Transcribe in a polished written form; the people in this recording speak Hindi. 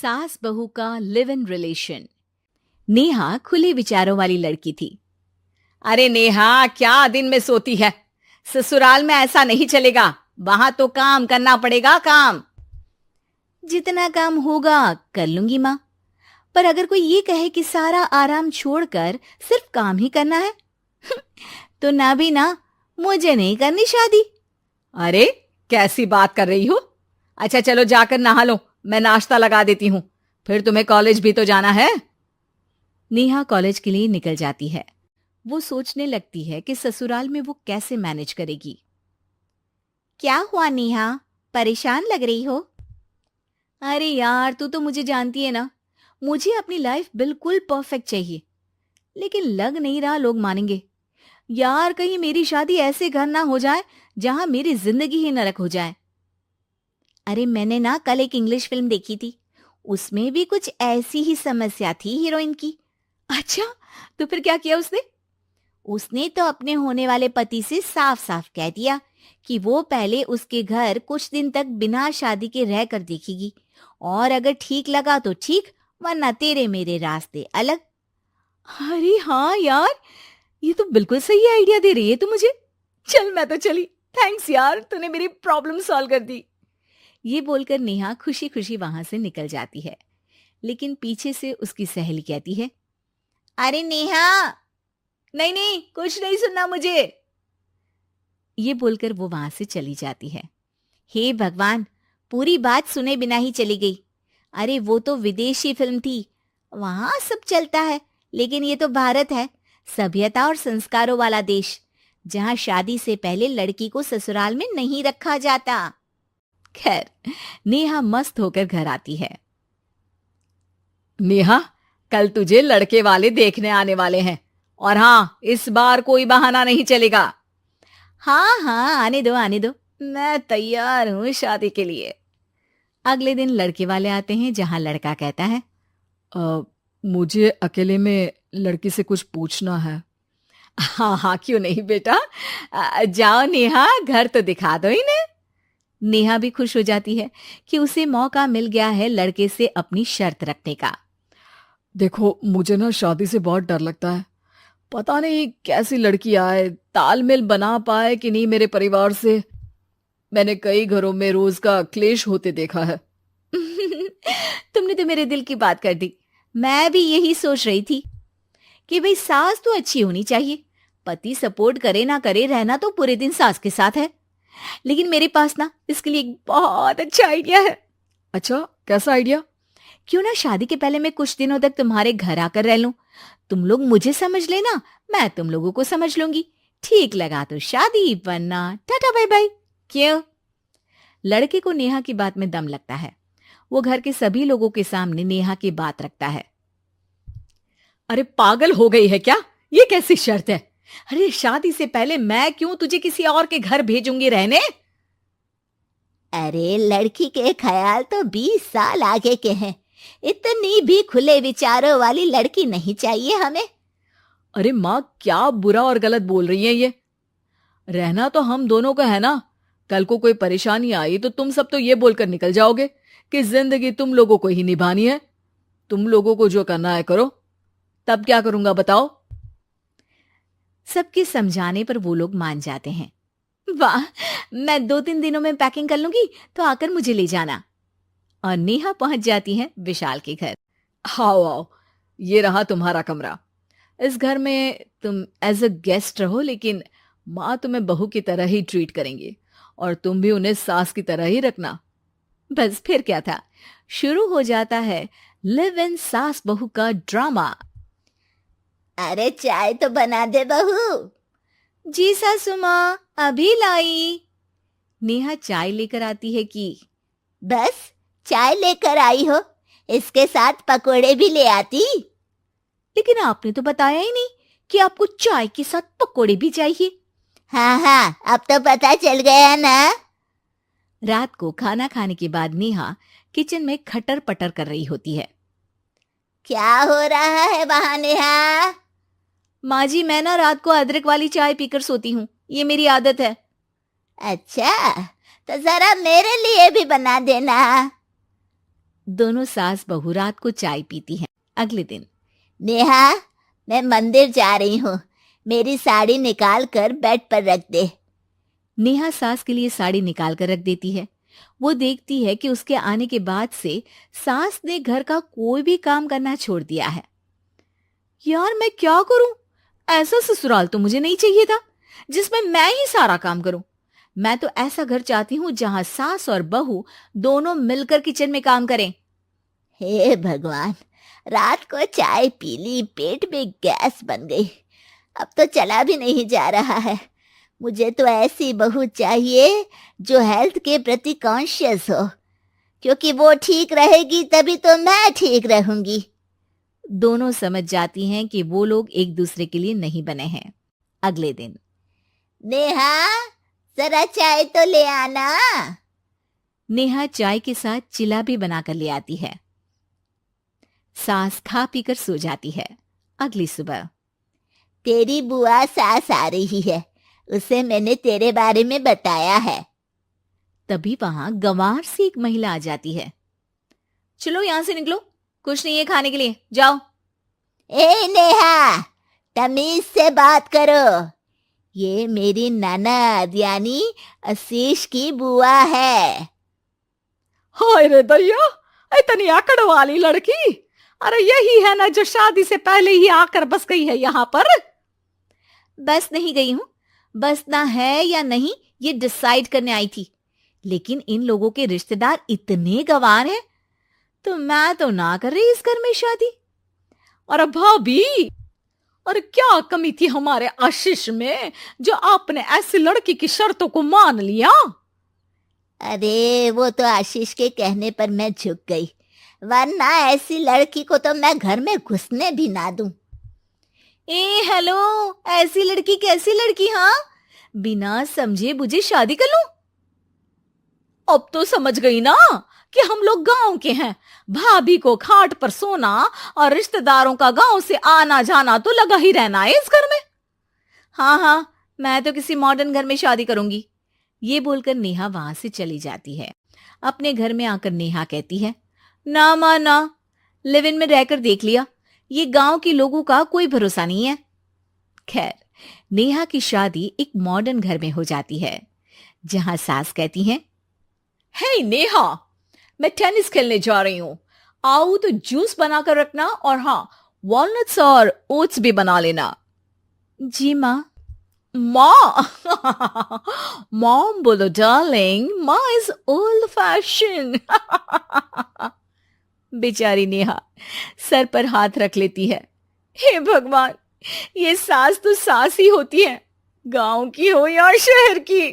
सास बहू का लिव इन रिलेशन। नेहा खुले विचारों वाली लड़की थी। अरे नेहा, क्या दिन में सोती है? ससुराल में ऐसा नहीं चलेगा, वहां तो काम करना पड़ेगा। काम जितना काम होगा कर लूंगी माँ, पर अगर कोई ये कहे कि सारा आराम छोड़कर सिर्फ काम ही करना है तो ना भी ना, मुझे नहीं करनी शादी। अरे कैसी बात कर रही हो? अच्छा चलो जाकर नहा लो, मैं नाश्ता लगा देती हूँ, फिर तुम्हें कॉलेज भी तो जाना है। नेहा कॉलेज के लिए निकल जाती है। वो सोचने लगती है कि ससुराल में वो कैसे मैनेज करेगी। क्या हुआ नेहा, परेशान लग रही हो? अरे यार, तू तो मुझे जानती है ना, मुझे अपनी लाइफ बिल्कुल परफेक्ट चाहिए, लेकिन लग नहीं रहा लोग मानेंगे। यार, कहीं मेरी शादी ऐसे घर ना हो जाए जहां मेरी जिंदगी ही नरक हो जाए। अरे मैंने ना कल एक इंग्लिश फिल्म देखी थी, उसमें भी कुछ ऐसी ही समस्या थी हीरोइन की। अच्छा, तो फिर क्या किया उसने? उसने तो अपने होने वाले पति से साफ साफ कह दिया कि वो पहले उसके घर कुछ दिन तक बिना शादी के रह कर देखेगी, और अगर ठीक लगा तो ठीक, वरना तेरे मेरे रास्ते अलग। अरे हाँ यार, ये तो बिल्कुल सही आइडिया दे रही है तू मुझे। चल मैं तो चली, थैंक्स यार, तूने मेरी प्रॉब्लम सॉल्व कर दी। ये बोलकर नेहा खुशी खुशी वहां से निकल जाती है, लेकिन पीछे से उसकी सहेली कहती है, अरे नेहा, नहीं नहीं, कुछ नहीं सुनना मुझे। ये बोलकर वो वहां से चली जाती है। हे भगवान, पूरी बात सुने बिना ही चली गई। अरे वो तो विदेशी फिल्म थी, वहां सब चलता है, लेकिन ये तो भारत है, सभ्यता और संस्कारों वाला देश, जहां शादी से पहले लड़की को ससुराल में नहीं रखा जाता। खैर, नेहा मस्त होकर घर आती है। नेहा, कल तुझे लड़के वाले देखने आने वाले हैं, और हाँ, इस बार कोई बहाना नहीं चलेगा। हाँ हाँ, आने दो आने दो, मैं तैयार हूं शादी के लिए। अगले दिन लड़के वाले आते हैं, जहां लड़का कहता है, मुझे अकेले में लड़की से कुछ पूछना है। हाँ हाँ, क्यों नहीं बेटा, जाओ नेहा, घर तो दिखा दो इन्हें। नेहा भी खुश हो जाती है कि उसे मौका मिल गया है लड़के से अपनी शर्त रखने का। देखो, मुझे ना शादी से बहुत डर लगता है, पता नहीं कैसी लड़की आए, तालमेल बना पाए कि नहीं मेरे परिवार से। मैंने कई घरों में रोज का क्लेश होते देखा है। तुमने तो मेरे दिल की बात कर दी। मैं भी यही सोच रही थी कि भाई सास तो अच्छी होनी चाहिए, पति सपोर्ट करे ना करे, रहना तो पूरे दिन सास के साथ है। लेकिन मेरे पास ना इसके लिए एक बहुत अच्छा आइडिया है। अच्छा, कैसा आइडिया? क्यों ना शादी के पहले मैं कुछ दिनों तक तुम्हारे घर आकर रह लूं, तुम लोग मुझे समझ लेना, मैं तुम लोगों को समझ लूंगी। ठीक लगा तो शादी, वरना टाटा बाय बाय। क्यों? लड़के को नेहा की बात में दम लगता है। वो घर के सभी लोगों के सामने नेहा की बात रखता है। अरे पागल हो गई है क्या? ये कैसी शर्त है? अरे शादी से पहले मैं क्यों तुझे किसी और के घर भेजूंगी रहने? अरे लड़की के ख्याल तो 20 साल आगे के हैं, इतनी भी खुले विचारों वाली लड़की नहीं चाहिए हमें। अरे माँ, क्या बुरा और गलत बोल रही है ये? रहना तो हम दोनों का है ना। कल को कोई परेशानी आई तो तुम सब तो ये बोलकर निकल जाओगे कि जिंदगी तुम लोगों को ही निभानी है, तुम लोगों को जो करना है करो। तब क्या करूंगा बताओ? सबके समझाने पर वो लोग मान जाते हैं। वाह, मैं 2-3 दिनों में पैकिंग कर लूंगी, तो आकर मुझे ले जाना। और नेहा पहुंच जाती है विशाल के घर। आओ आओ, ये रहा तुम्हारा कमरा। इस घर में तुम एज अ गेस्ट रहो, लेकिन माँ तुम्हें बहू की तरह ही ट्रीट करेंगी, और तुम भी उन्हें सास की तरह ही रखना। बस फिर क्या था, शुरू हो जाता है लिव इन सास बहू का ड्रामा। अरे चाय तो बना दे बहू। जी सासू माँ, अभी लाई। नेहा चाय लेकर आती है कि बस चाय लेकर आई हो, इसके साथ पकोड़े भी ले आती। लेकिन आपने तो बताया ही नहीं कि आपको चाय के साथ पकोड़े भी चाहिए। हाँ हाँ, अब तो पता चल गया ना। रात को खाना खाने के बाद नेहा किचन में खटर पटर कर रही होती है। क्या हो रहा है वहां नेहा? माँ जी, मैं ना रात को अदरक वाली चाय पीकर सोती हूँ, ये मेरी आदत है। अच्छा, तो जरा मेरे लिए भी बना देना। दोनों सास बहू रात को चाय पीती हैं। अगले दिन, नेहा, मैं मंदिर जा रही हूँ, मेरी साड़ी निकाल कर बेड पर रख दे। नेहा सास के लिए साड़ी निकाल कर रख देती है। वो देखती है कि उसके आने के बाद से सास ने घर का कोई भी काम करना छोड़ दिया है। यार मैं क्या करूं? ऐसा ससुराल तो मुझे नहीं चाहिए था जिसमें मैं ही सारा काम करूं। मैं तो ऐसा घर चाहती हूं जहां सास और बहू दोनों मिलकर किचन में काम करें। हे भगवान, रात को चाय पी ली, पेट में गैस बन गई, अब तो चला भी नहीं जा रहा है। मुझे तो ऐसी बहू चाहिए जो हेल्थ के प्रति कॉन्शियस हो, क्योंकि वो ठीक रहेगी तभी तो मैं ठीक रहूंगी। दोनों समझ जाती हैं कि वो लोग एक दूसरे के लिए नहीं बने हैं। अगले दिन, नेहा, जरा चाय तो ले आना। नेहा चाय के साथ चिला भी बनाकर ले आती है। सास खा पीकर सो जाती है। अगली सुबह, तेरी बुआ सास आ रही है, उसे मैंने तेरे बारे में बताया है। तभी वहां गंवार से एक महिला आ जाती है। चलो यहां से निकलो, कुछ नहीं है खाने के लिए, जाओ। ए नेहा, तमीज से बात करो, ये मेरी ननद यानी आशीष की बुआ है। हाय रे दैया, इतनी आकड़ वाली लड़की! अरे यही है ना जो शादी से पहले ही आकर बस गई है यहाँ पर। बस नहीं गई हूं, बसना है या नहीं ये डिसाइड करने आई थी, लेकिन इन लोगों के रिश्तेदार इतने गंवार हैं तो मैं तो ना कर रही इस घर में शादी। अरे भाभी, और क्या कमी थी हमारे आशीष में जो आपने ऐसी लड़की की शर्तों को मान लिया? अरे वो तो आशीष के कहने पर मैं झुक गई, वरना ऐसी लड़की को तो मैं घर में घुसने भी ना दूं। ए हेलो, ऐसी लड़की कैसी लड़की? हाँ, बिना समझे बुझे शादी कर लूं? अब तो समझ गई ना कि हम लोग गांव के हैं। भाभी को खाट पर सोना और रिश्तेदारों का गांव से आना जाना तो लगा ही रहना है इस घर में। हाँ हाँ, मैं तो किसी मॉडर्न घर में शादी करूंगी। ये बोलकर नेहा वहां से चली जाती है। अपने घर में आकर नेहा कहती है, ना मां ना, लिव इन में रहकर देख लिया, ये गांव के लोगों का कोई भरोसा नहीं है। खैर, नेहा की शादी एक मॉडर्न घर में हो जाती है जहां सास कहती हैं, हे नेहा, मैं टेनिस खेलने जा रही हूं, आओ तो जूस बनाकर रखना, और हाँ, वॉलनट्स और ओट्स भी बना लेना। जी माँ। माँ मॉम बोलो डार्लिंग, माँ इज ओल्ड फैशन। बेचारी नेहा सर पर हाथ रख लेती है। हे भगवान, ये सास तो सास ही होती है, गांव की हो या शहर की।